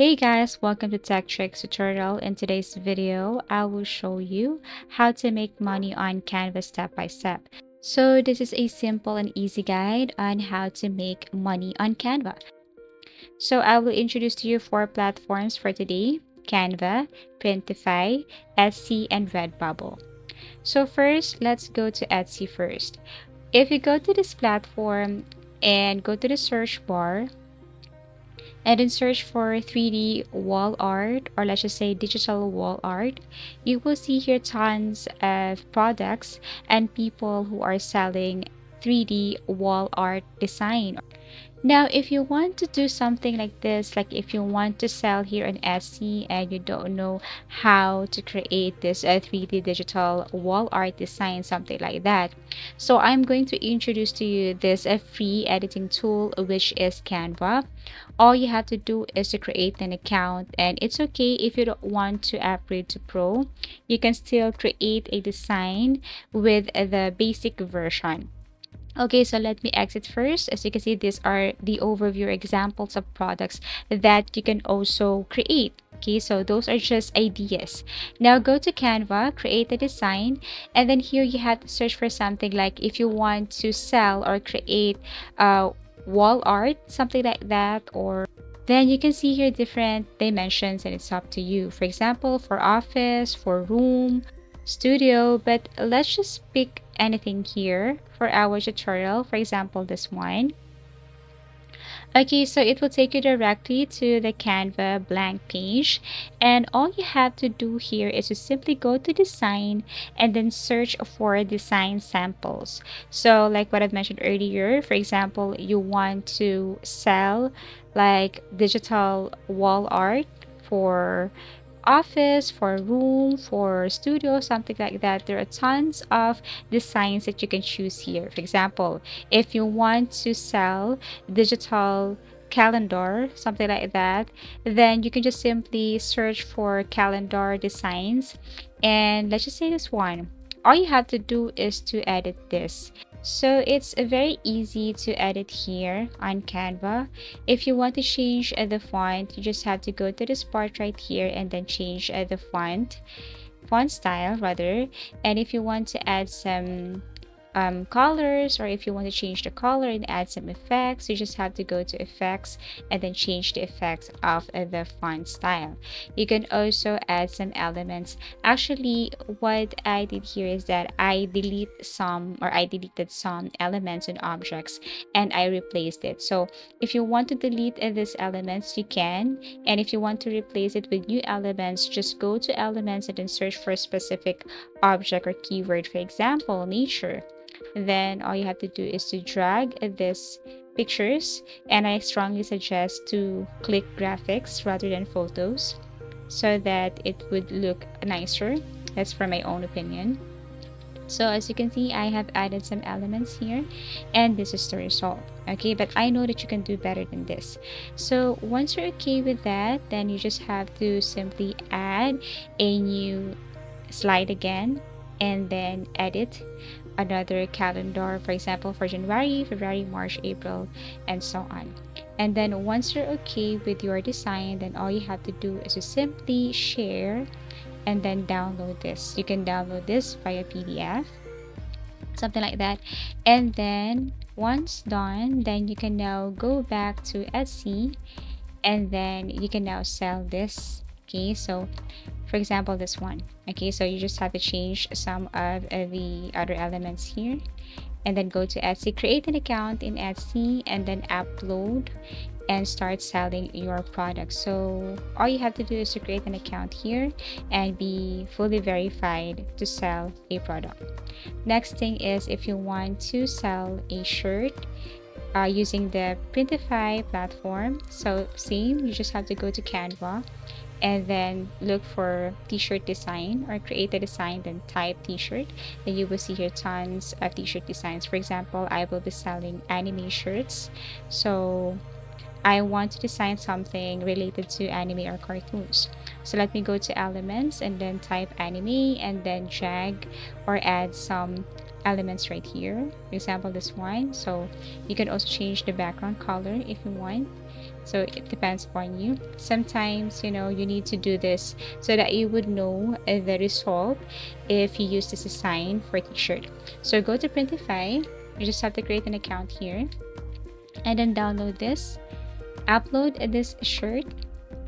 Hey guys, welcome to Tech Tricks tutorial. In today's video, I will show you how to make money on Canva step by step. So this is a simple and easy guide on how to make money on Canva. So I will introduce to you 4 platforms for today: Canva, Printify, Etsy, and Redbubble. So first, let's go to Etsy first. If you go to this platform and go to the search bar, and then search for 3D wall art, or let's just say digital wall art, you will see here tons of products and people who are selling 3D wall art design. Now, if you want to do something like this, like if you want to sell here on Etsy and you don't know how to create this 3D digital wall art design, something like that. So I'm going to introduce to you this free editing tool, which is Canva. All you have to do is to create an account, and it's okay if you don't want to upgrade to Pro. You can still create a design with the basic version. Okay, so let me exit first. As you can see, these are the overview examples of products that you can also create. Okay, so those are just ideas. Now go to Canva, create a design, and then here you have to search for something like if you want to sell or create wall art, something like that, or then you can see here different dimensions and it's up to you. For example, for office, for room, studio, but let's just pick anything here for our tutorial. For example, this one. Okay, so it will take you directly to the Canva blank page, and all you have to do here is to simply go to design and then search for design samples. So like what I've mentioned earlier, for example, you want to sell like digital wall art for office, for room, for studio, something like that. There are tons of designs that you can choose here. For example, if you want to sell digital calendar, something like that, then you can just simply search for calendar designs, and let's just say this one. All you have to do is to edit this. So it's very easy to edit here on Canva. If you want to change the font, you just have to go to this part right here and then change the font style rather. And if you want to add some colors, or if you want to change the color and add some effects, you just have to go to effects and then change the effects of the font style. You can also add some elements. Actually, what I did here is that I deleted some elements and objects and I replaced it. So if you want to delete these elements, you can, and if you want to replace it with new elements, just go to elements and then search for a specific object or keyword. For example, nature. Then all you have to do is to drag this pictures, and I strongly suggest to click graphics rather than photos so that it would look nicer. That's for my own opinion. So as you can see, I have added some elements here, and this is the result. Okay, but I know that you can do better than this. So once you're okay with that, then you just have to simply add a new slide again and then edit another calendar, for example, for January, February, March, April, and so on. And then once you're okay with your design, then all you have to do is to simply share and then download this. You can download this via PDF, something like that. And then once done, then you can now go back to Etsy and then you can now sell this. Okay, so for example, this one. Okay, so you just have to change some of the other elements here and then go to Etsy, create an account in Etsy, and then upload and start selling your product. So all you have to do is to create an account here and be fully verified to sell a product. Next thing is if you want to sell a shirt using the Printify platform. So same, you just have to go to Canva and then look for t-shirt design or create a design, then type t-shirt. Then you will see here tons of t-shirt designs. For example, I will be selling anime shirts, so I want to design something related to anime or cartoons. So let me go to elements and then type anime and then drag or add some elements right here. For example, this one. So you can also change the background color if you want. So it depends upon you. Sometimes, you need to do this so that you would know the result if you use this design for t-shirt. So go to Printify. You just have to create an account here and then download this, upload this shirt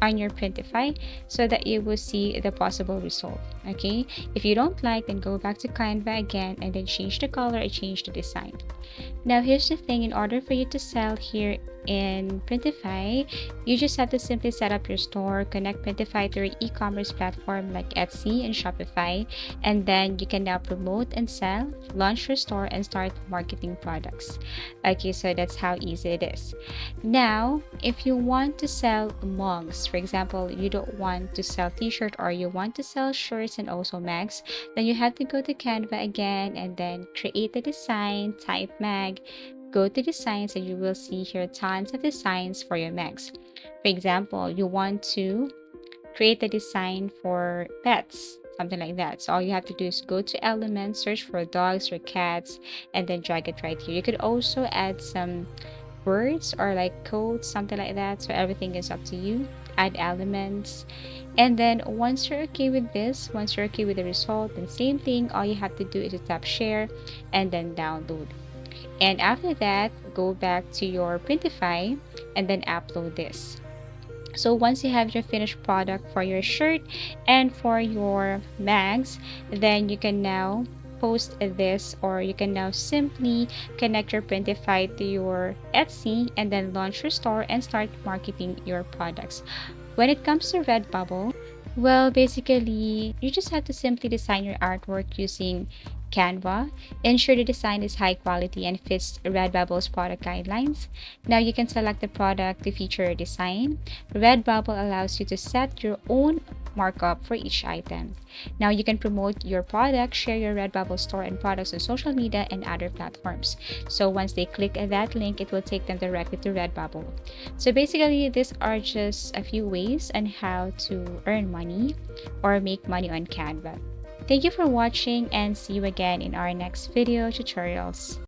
on your Printify so that you will see the possible result. Okay, if you don't like, then go back to Canva again and then change the color and change the design. Now here's the thing, in order for you to sell here in Printify, you just have to simply set up your store, connect Printify to your e-commerce platform like Etsy and Shopify, and then you can now promote and sell, launch your store, and start marketing products. Okay, so that's how easy it is. Now, if you want to sell mugs, for example, you don't want to sell t-shirt or you want to sell shirts and also mags, then you have to go to Canva again and then create the design, type mag, go to designs, and you will see here tons of designs for your mags. For example, you want to create a design for pets, something like that. So all you have to do is go to elements, search for dogs or cats, and then drag it right here. You could also add some words or like codes, something like that. So everything is up to you. Add elements. And then once you're okay with this, once you're okay with the result, then same thing, all you have to do is to tap share and then download. And after that, go back to your Printify and then upload this. So once you have your finished product for your shirt and for your mags, then you can now post this, or you can now simply connect your Printify to your Etsy and then launch your store and start marketing your products. When it comes to Redbubble, well, basically, you just have to simply design your artwork using Canva. Ensure the design is high quality and fits Redbubble's product guidelines. Now you can select the product to feature a design. Redbubble allows you to set your own markup for each item. Now you can promote your product, share your Redbubble store and products on social media and other platforms. So once they click that link, it will take them directly to Redbubble. So basically, these are just a few ways on how to earn money or make money on Canva. Thank you for watching and see you again in our next video tutorials.